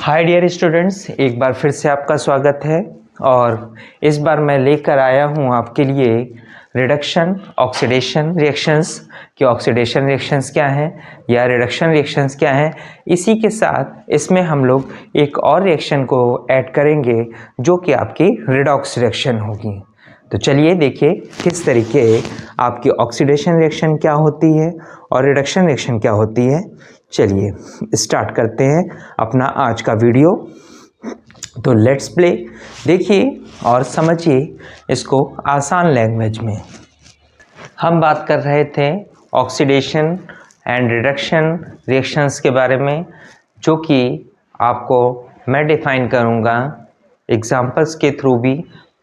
Hi dear students, एक बार फिर से आपका स्वागत है। और इस बार मैं लेकर आया हूँ आपके लिए रिडक्शन ऑक्सीडेशन रिएक्शंस कि ऑक्सीडेशन रिएक्शंस क्या हैं या रिडक्शन रिएक्शंस क्या हैं। इसी के साथ इसमें हम लोग एक और रिएक्शन को ऐड करेंगे जो कि आपकी रिडॉक्स रिएक्शन होगी। तो चलिए देखिए किस तरीके आपकी ऑक्सीडेशन रिएक्शन क्या होती है और रिडक्शन रिएक्शन क्या होती है। चलिए स्टार्ट करते हैं अपना आज का वीडियो। तो लेट्स प्ले। देखिए और समझिए इसको आसान लैंग्वेज में। हम बात कर रहे थे ऑक्सीडेशन एंड रिडक्शन रिएक्शंस के बारे में, जो कि आपको मैं डिफाइन करूँगा एग्जांपल्स के थ्रू भी।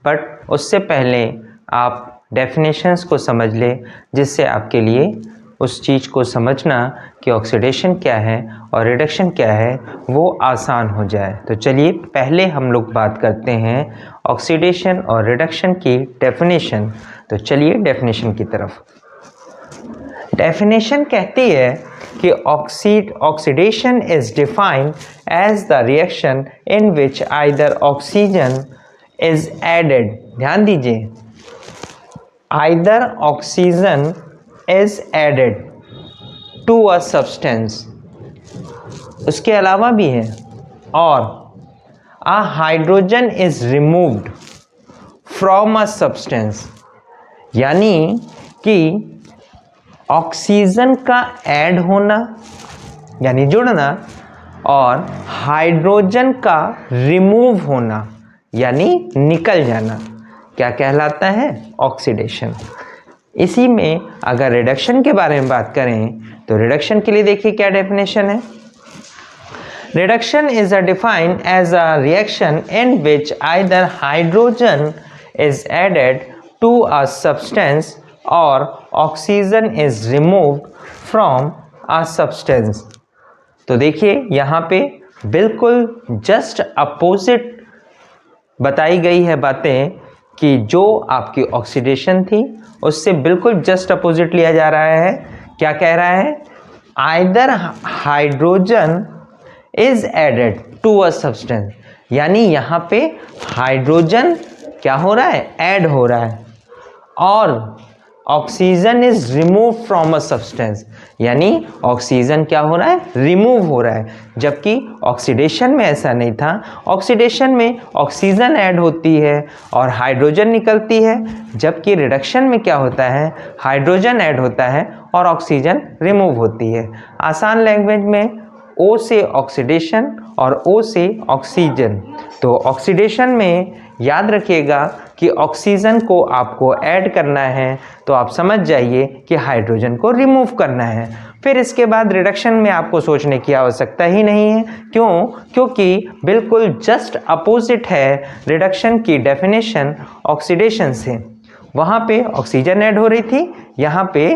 बट उससे पहले आप डेफिनेशंस को समझ लें, जिससे आपके लिए उस चीज़ को समझना कि ऑक्सीडेशन क्या है और रिडक्शन क्या है वो आसान हो जाए। तो चलिए पहले हम लोग बात करते हैं ऑक्सीडेशन और रिडक्शन की डेफिनेशन। तो चलिए डेफिनेशन की तरफ। डेफिनेशन कहती है कि oxidation is defined as the reaction in which either oxygen is added. ध्यान दीजिए, either oxygen is added to a substance, उसके अलावा भी है, और a hydrogen is removed from a substance, यानी कि ऑक्सीजन का ऐड होना यानी जुड़ना और हाइड्रोजन का रिमूव होना यानी निकल जाना क्या कहलाता है? ऑक्सीडेशन। इसी में अगर रिडक्शन के बारे में बात करें तो रिडक्शन के लिए देखिए क्या डेफिनेशन है। Reduction is defined as a reaction in which either hydrogen is added to a substance और oxygen is removed from a substance. तो देखिए यहाँ पे बिल्कुल जस्ट अपोजिट बताई गई है बातें कि जो आपकी ऑक्सीडेशन थी उससे बिल्कुल जस्ट अपोजिट लिया जा रहा है। क्या कह रहा है? Either hydrogen is added to a substance, यानी यहाँ पे हाइड्रोजन क्या हो रहा है? ऐड हो रहा है, और oxygen is remove from a substance, यानी ऑक्सीजन क्या हो रहा है? रिमूव हो रहा है। जबकि ऑक्सीडेशन में ऐसा नहीं था। ऑक्सीडेशन में ऑक्सीजन ऐड होती है और हाइड्रोजन निकलती है, जबकि रिडक्शन में क्या होता है? हाइड्रोजन ऐड होता है और ऑक्सीजन रिमूव होती है। आसान लैंग्वेज में O से ऑक्सीडेशन और O से ऑक्सीजन। तो ऑक्सीडेशन में याद रखिएगा कि ऑक्सीजन को आपको ऐड करना है, तो आप समझ जाइए कि हाइड्रोजन को रिमूव करना है। फिर इसके बाद रिडक्शन में आपको सोचने की आवश्यकता ही नहीं है। क्यों? क्योंकि बिल्कुल जस्ट अपोजिट है रिडक्शन की डेफिनेशन ऑक्सीडेशन से। वहाँ पे ऑक्सीजन ऐड हो रही थी, यहाँ पे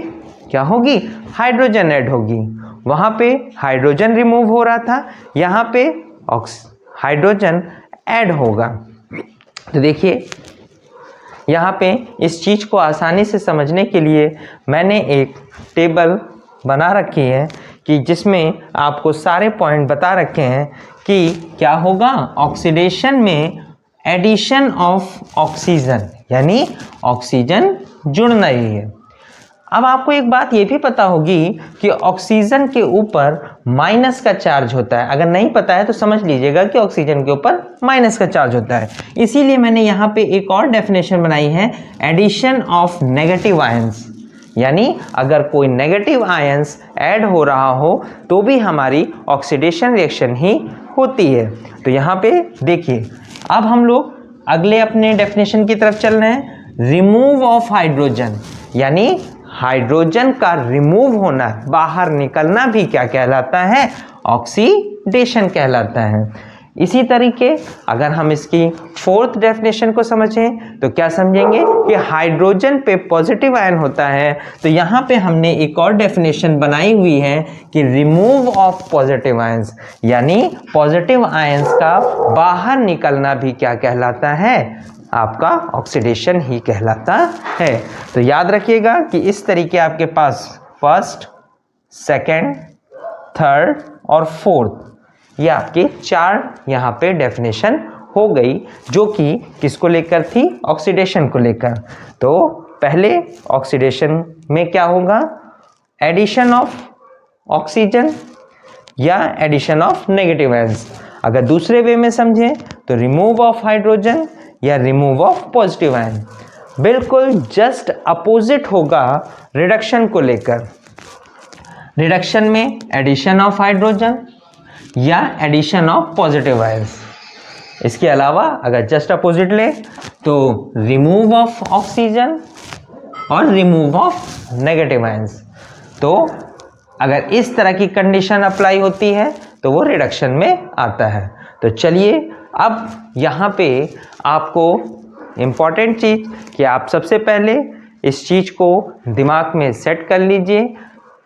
क्या होगी? हाइड्रोजन ऐड होगी। वहाँ पे हाइड्रोजन रिमूव हो रहा था, यहाँ पे हाइड्रोजन ऐड होगा। तो देखिए यहाँ पे इस चीज़ को आसानी से समझने के लिए मैंने एक टेबल बना रखी है कि जिसमें आपको सारे पॉइंट बता रखे हैं कि क्या होगा ऑक्सीडेशन में। एडिशन ऑफ ऑक्सीजन यानी ऑक्सीजन जुड़ना ही है। अब आपको एक बात ये भी पता होगी कि ऑक्सीजन के ऊपर माइनस का चार्ज होता है। अगर नहीं पता है तो समझ लीजिएगा कि ऑक्सीजन के ऊपर माइनस का चार्ज होता है। इसीलिए मैंने यहाँ पे एक और डेफिनेशन बनाई है, एडिशन ऑफ नेगेटिव आयंस, यानी अगर कोई नेगेटिव आयंस ऐड हो रहा हो तो भी हमारी ऑक्सीडेशन रिएक्शन ही होती है। तो यहाँ पे देखिए, अब हम लोग अगले अपने डेफिनेशन की तरफ चल रहे हैं। रिमूव ऑफ हाइड्रोजन, यानी हाइड्रोजन का रिमूव होना, बाहर निकलना भी क्या कहलाता है? ऑक्सीडेशन कहलाता है। इसी तरीके अगर हम इसकी फोर्थ डेफिनेशन को समझें तो क्या समझेंगे कि हाइड्रोजन पे पॉजिटिव आयन होता है। तो यहाँ पे हमने एक और डेफिनेशन बनाई हुई है कि रिमूव ऑफ पॉजिटिव आयंस, यानी पॉजिटिव आयंस का बाहर निकलना भी क्या कहलाता है? आपका ऑक्सीडेशन ही कहलाता है। तो याद रखिएगा कि इस तरीके आपके पास फर्स्ट, सेकंड, थर्ड और फोर्थ ये आपकी 4 यहाँ पे डेफिनेशन हो गई, जो कि किसको लेकर थी? ऑक्सीडेशन को लेकर। तो पहले ऑक्सीडेशन में क्या होगा? एडिशन ऑफ ऑक्सीजन या एडिशन ऑफ नेगेटिव आयंस। अगर दूसरे वे में समझें तो रिमूव ऑफ हाइड्रोजन या रिमूव ऑफ पॉजिटिव आयन। बिल्कुल जस्ट अपोजिट होगा रिडक्शन को लेकर। रिडक्शन में एडिशन ऑफ हाइड्रोजन या एडिशन ऑफ पॉजिटिव आयंस। इसके अलावा अगर जस्ट अपोजिट ले तो रिमूव ऑफ ऑक्सीजन और रिमूव ऑफ नेगेटिव आयंस। तो अगर इस तरह की कंडीशन अप्लाई होती है तो वो रिडक्शन में आता है। तो चलिए अब यहाँ पे आपको इम्पॉर्टेंट चीज़ कि आप सबसे पहले इस चीज़ को दिमाग में सेट कर लीजिए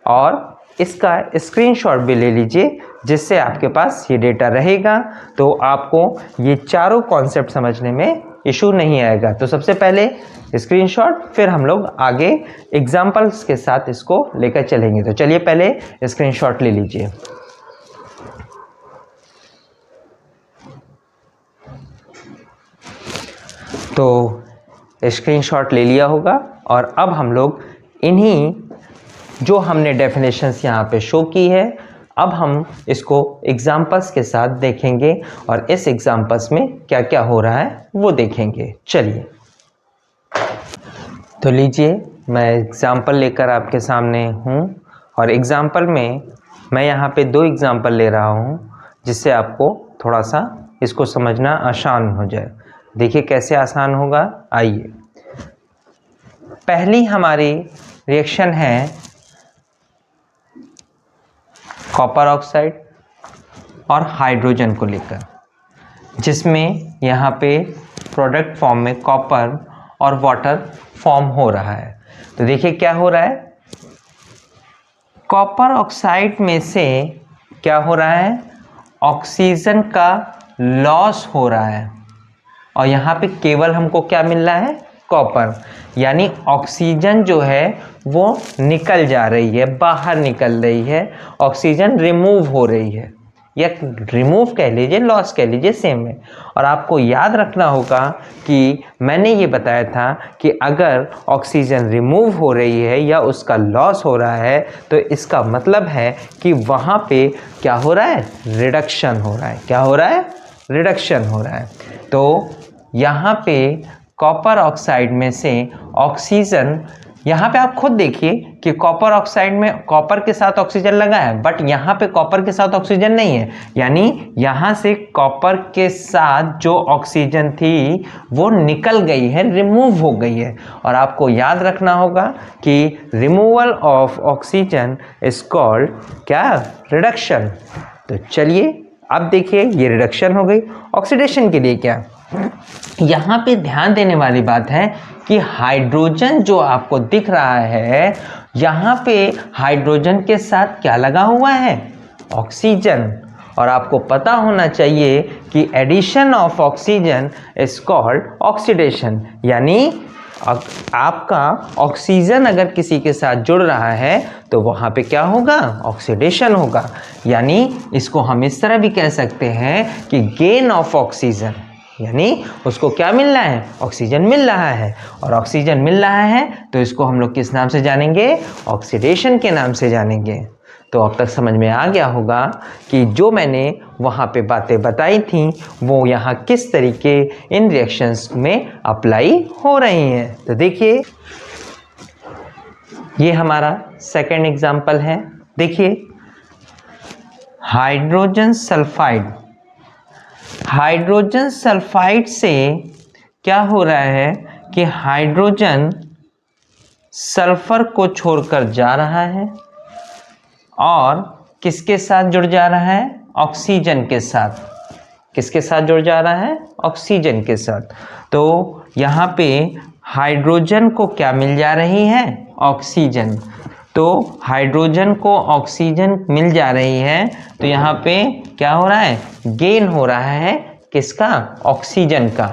और इसका स्क्रीनशॉट भी ले लीजिए, जिससे आपके पास ये डेटा रहेगा तो आपको ये चारों कॉन्सेप्ट समझने में इशू नहीं आएगा। तो सबसे पहले स्क्रीनशॉट, फिर हम लोग आगे एग्जाम्पल्स के साथ इसको लेकर चलेंगे। तो चलिए पहले स्क्रीनशॉट ले लीजिए। तो स्क्रीनशॉट ले लिया होगा और अब हम लोग इन्हीं जो हमने डेफिनेशंस यहाँ पे शो की है, अब हम इसको एग्जाम्पल्स के साथ देखेंगे और इस एग्जाम्पल्स में क्या क्या हो रहा है वो देखेंगे। चलिए तो लीजिए, मैं एग्जाम्पल लेकर आपके सामने हूँ और एग्जाम्पल में मैं यहाँ पे 2 एग्जाम्पल ले रहा हूँ, जिससे आपको थोड़ा सा इसको समझना आसान हो जाए। देखिए कैसे आसान होगा। आइए, पहली हमारी रिएक्शन है कॉपर ऑक्साइड और हाइड्रोजन को लेकर, जिसमें यहाँ पे प्रोडक्ट फॉर्म में कॉपर और वाटर फॉर्म हो रहा है। तो देखिए क्या हो रहा है, कॉपर ऑक्साइड में से क्या हो रहा है, ऑक्सीजन का लॉस हो रहा है और यहाँ पे केवल हमको क्या मिल रहा है, कॉपर। यानी ऑक्सीजन जो है वो निकल जा रही है, बाहर निकल रही है, ऑक्सीजन रिमूव हो रही है, या रिमूव कह लीजिए, लॉस कह लीजिए, सेम है। और आपको याद रखना होगा कि मैंने ये बताया था कि अगर ऑक्सीजन रिमूव हो रही है या उसका लॉस हो रहा है तो इसका मतलब है कि वहाँ पे क्या हो रहा है, रिडक्शन हो रहा है। क्या हो रहा है, रिडक्शन हो रहा है। तो यहाँ पे कॉपर ऑक्साइड में से ऑक्सीजन, यहाँ पे आप खुद देखिए कि कॉपर ऑक्साइड में कॉपर के साथ ऑक्सीजन लगा है, बट यहाँ पे कॉपर के साथ ऑक्सीजन नहीं है। यानी यहाँ से कॉपर के साथ जो ऑक्सीजन थी वो निकल गई है, रिमूव हो गई है। और आपको याद रखना होगा कि removal of oxygen is called क्या, रिडक्शन। तो चलिए अब देखिए ये रिडक्शन हो गई। ऑक्सीडेशन के लिए क्या, यहाँ पे ध्यान देने वाली बात है कि हाइड्रोजन जो आपको दिख रहा है, यहाँ पे हाइड्रोजन के साथ क्या लगा हुआ है, ऑक्सीजन। और आपको पता होना चाहिए कि addition of oxygen is called oxidation. यानी आपका ऑक्सीजन अगर किसी के साथ जुड़ रहा है तो वहाँ पे क्या होगा, ऑक्सीडेशन होगा। यानी इसको हम इस तरह भी कह सकते हैं कि गेन ऑफ ऑक्सीजन, यानी उसको क्या मिल रहा है, ऑक्सीजन मिल रहा है। और ऑक्सीजन मिल रहा है तो इसको हम लोग किस नाम से जानेंगे, ऑक्सीडेशन के नाम से जानेंगे। तो अब तक समझ में आ गया होगा कि जो मैंने वहाँ पे बातें बताई थी वो यहाँ किस तरीके इन रिएक्शंस में अप्लाई हो रही हैं। तो देखिए ये हमारा सेकंड एग्जाम्पल है। देखिए हाइड्रोजन सल्फाइड, हाइड्रोजन सल्फाइड से क्या हो रहा है कि हाइड्रोजन सल्फर को छोड़कर जा रहा है और किसके साथ जुड़ जा रहा है, ऑक्सीजन के साथ। किसके साथ जुड़ जा रहा है, ऑक्सीजन के साथ। तो यहाँ पे हाइड्रोजन को क्या मिल जा रही है, ऑक्सीजन। तो हाइड्रोजन को ऑक्सीजन मिल जा रही है तो यहाँ पे क्या हो रहा है, गेन हो रहा है, किसका, ऑक्सीजन का।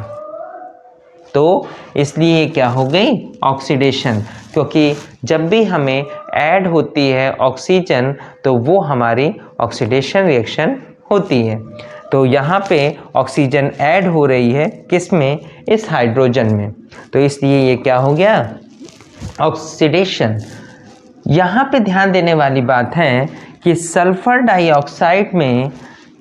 तो इसलिए क्या हो गई, ऑक्सीडेशन। क्योंकि जब भी हमें ऐड होती है ऑक्सीजन तो वो हमारी ऑक्सीडेशन रिएक्शन होती है। तो यहाँ पे ऑक्सीजन ऐड हो रही है किसमें, इस हाइड्रोजन में, तो इसलिए ये क्या हो गया, ऑक्सीडेशन। यहाँ पे ध्यान देने वाली बात है कि सल्फर डाइऑक्साइड में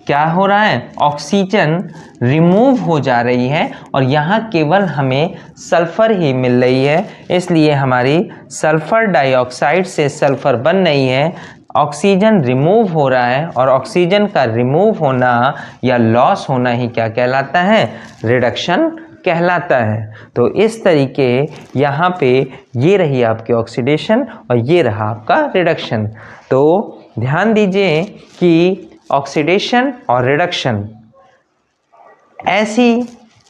क्या हो रहा है, ऑक्सीजन रिमूव हो जा रही है और यहाँ केवल हमें सल्फर ही मिल रही है, इसलिए हमारी सल्फर डाइऑक्साइड से सल्फर बन रही है, ऑक्सीजन रिमूव हो रहा है और ऑक्सीजन का रिमूव होना या लॉस होना ही क्या कहलाता है, रिडक्शन कहलाता है। तो इस तरीके यहाँ पे ये रही आपकी ऑक्सीडेशन और ये रहा आपका रिडक्शन। तो ध्यान दीजिए कि ऑक्सीडेशन और रिडक्शन ऐसी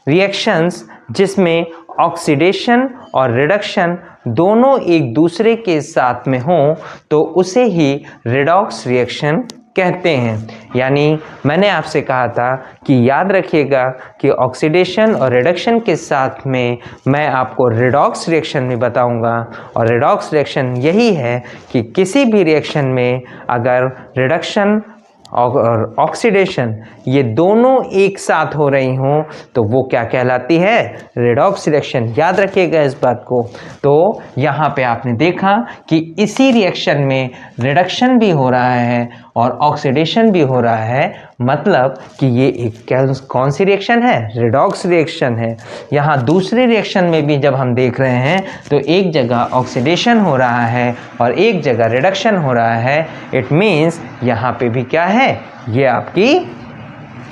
रिएक्शंस जिसमें ऑक्सीडेशन और रिडक्शन दोनों एक दूसरे के साथ में हों तो उसे ही रिडॉक्स रिएक्शन कहते हैं। यानी मैंने आपसे कहा था कि याद रखिएगा कि ऑक्सीडेशन और रिडक्शन के साथ में मैं आपको रिडॉक्स रिएक्शन भी बताऊंगा, और रिडॉक्स रिएक्शन यही है कि किसी भी रिएक्शन में अगर रिडक्शन और ऑक्सीडेशन ये दोनों एक साथ हो रही हों तो वो क्या कहलाती है, रिडॉक्स रिएक्शन। याद रखिएगा इस बात को। तो यहाँ पे आपने देखा कि इसी रिएक्शन में रिडक्शन भी हो रहा है और ऑक्सीडेशन भी हो रहा है, मतलब कि ये एक कौन सी रिएक्शन है, रिडॉक्स रिएक्शन है। यहाँ दूसरे रिएक्शन में भी जब हम देख रहे हैं तो एक जगह ऑक्सीडेशन हो रहा है और एक जगह रिडक्शन हो रहा है, इट मीन्स यहाँ पे भी क्या है, ये आपकी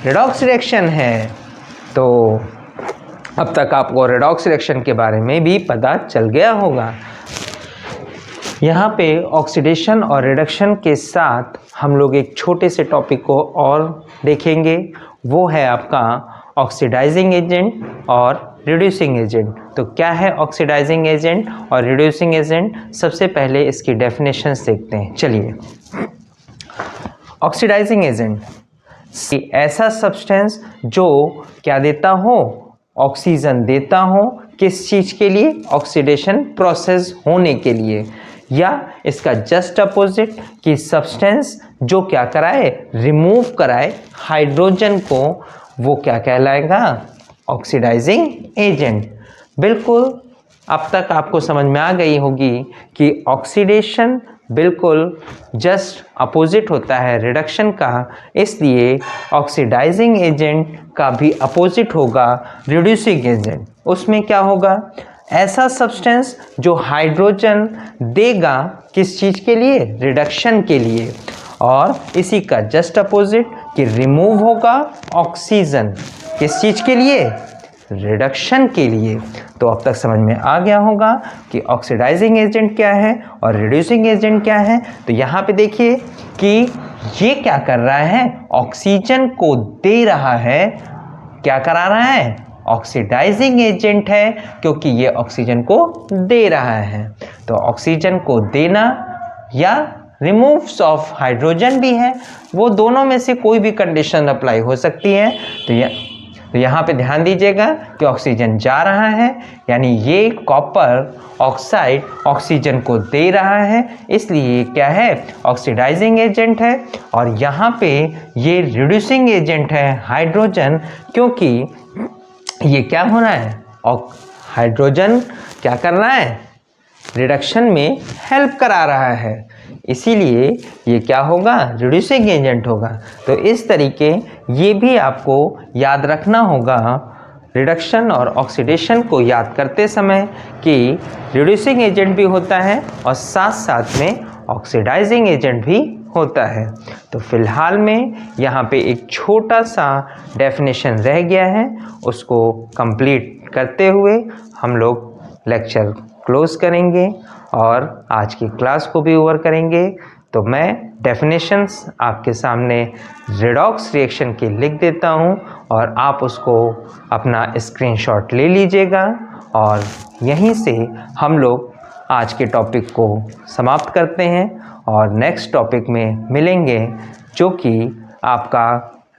रिडॉक्स रिएक्शन है। तो अब तक आपको रिडॉक्स रिएक्शन के बारे में भी पता चल गया होगा। यहाँ पे ऑक्सीडेशन और रिडक्शन के साथ हम लोग एक छोटे से टॉपिक को और देखेंगे, वो है आपका ऑक्सीडाइजिंग एजेंट और रिड्यूसिंग एजेंट। तो क्या है ऑक्सीडाइजिंग एजेंट और रिड्यूसिंग एजेंट, सबसे पहले इसकी डेफिनेशंस देखते हैं। चलिए, ऑक्सीडाइजिंग एजेंट ऐसा सब्सटेंस जो क्या देता हो, ऑक्सीजन देता हो, किस चीज़ के लिए, ऑक्सीडेशन प्रोसेस होने के लिए, या इसका जस्ट अपोजिट कि सब्सटेंस जो क्या कराए, रिमूव कराए हाइड्रोजन को, वो क्या कहलाएगा, ऑक्सीडाइजिंग एजेंट। बिल्कुल अब तक आपको समझ में आ गई होगी कि ऑक्सीडेशन बिल्कुल जस्ट अपोजिट होता है रिडक्शन का, इसलिए ऑक्सीडाइजिंग एजेंट का भी अपोजिट होगा रिड्यूसिंग एजेंट। उसमें क्या होगा, ऐसा सब्सटेंस जो हाइड्रोजन देगा किस चीज़ के लिए, रिडक्शन के लिए, और इसी का जस्ट अपोजिट कि रिमूव होगा ऑक्सीजन किस चीज़ के लिए, रिडक्शन के लिए। तो अब तक समझ में आ गया होगा कि ऑक्सीडाइजिंग एजेंट क्या है और रिड्यूसिंग एजेंट क्या है। तो यहाँ पे देखिए कि ये क्या कर रहा है, ऑक्सीजन को दे रहा है, क्या करा रहा है, ऑक्सीडाइजिंग एजेंट है, क्योंकि ये ऑक्सीजन को दे रहा है। तो ऑक्सीजन को देना या रिमूव्स ऑफ हाइड्रोजन भी है, वो दोनों में से कोई भी कंडीशन अप्लाई हो सकती है। तो यहाँ पे ध्यान दीजिएगा कि ऑक्सीजन जा रहा है, यानी ये कॉपर ऑक्साइड ऑक्सीजन को दे रहा है, इसलिए क्या है, ऑक्सीडाइजिंग एजेंट है। और यहाँ पे ये रिड्यूसिंग एजेंट है हाइड्रोजन, क्योंकि ये क्या हो रहा है, हाइड्रोजन क्या कर रहा है, रिडक्शन में हेल्प करा रहा है, इसीलिए ये क्या होगा, रिड्यूसिंग एजेंट होगा। तो इस तरीके ये भी आपको याद रखना होगा रिडक्शन और ऑक्सीडेशन को याद करते समय कि रिड्यूसिंग एजेंट भी होता है और साथ साथ में ऑक्सीडाइजिंग एजेंट भी होता है। तो फिलहाल में यहाँ पे एक छोटा सा डेफिनेशन रह गया है, उसको कंप्लीट करते हुए हम लोग लेक्चर क्लोज करेंगे और आज की क्लास को भी ओवर करेंगे। तो मैं डेफिनेशंस आपके सामने रिडॉक्स रिएक्शन की लिख देता हूँ और आप उसको अपना स्क्रीनशॉट ले लीजिएगा, और यहीं से हम लोग आज के टॉपिक को समाप्त करते हैं और नेक्स्ट टॉपिक में मिलेंगे, जो कि आपका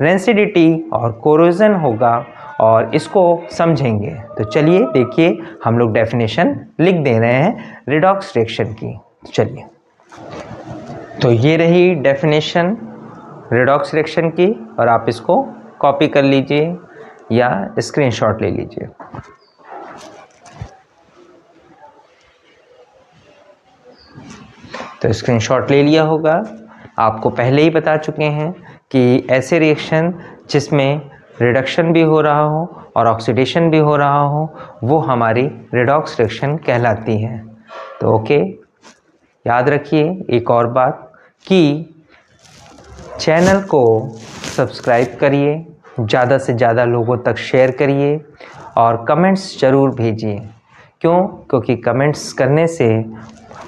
रेंसिडिटी और कोरोजन होगा, और इसको समझेंगे। तो चलिए देखिए, हम लोग डेफिनेशन लिख दे रहे हैं रिडॉक्स रिएक्शन की। चलिए, तो ये रही डेफिनेशन रेडॉक्स रिएक्शन की और आप इसको कॉपी कर लीजिए या स्क्रीनशॉट ले लीजिए। तो स्क्रीनशॉट ले लिया होगा। आपको पहले ही बता चुके हैं कि ऐसे रिएक्शन जिसमें रिडक्शन भी हो रहा हो और ऑक्सीडेशन भी हो रहा हो वो हमारी रेडॉक्स रिएक्शन कहलाती हैं। तो ओके, याद रखिए एक और बात कि चैनल को सब्सक्राइब करिए, ज़्यादा से ज़्यादा लोगों तक शेयर करिए और कमेंट्स ज़रूर भेजिए। क्यों? क्योंकि कमेंट्स करने से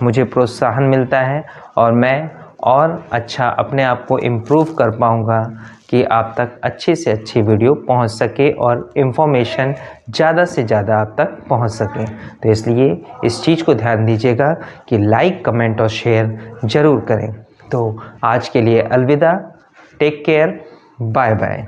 मुझे प्रोत्साहन मिलता है और मैं और अच्छा अपने आप को इम्प्रूव कर पाऊँगा कि आप तक अच्छी से अच्छी वीडियो पहुंच सके और इन्फॉर्मेशन ज़्यादा से ज़्यादा आप तक पहुंच सके। तो इसलिए इस चीज़ को ध्यान दीजिएगा कि लाइक, कमेंट और शेयर ज़रूर करें। तो आज के लिए अलविदा, टेक केयर, बाय बाय।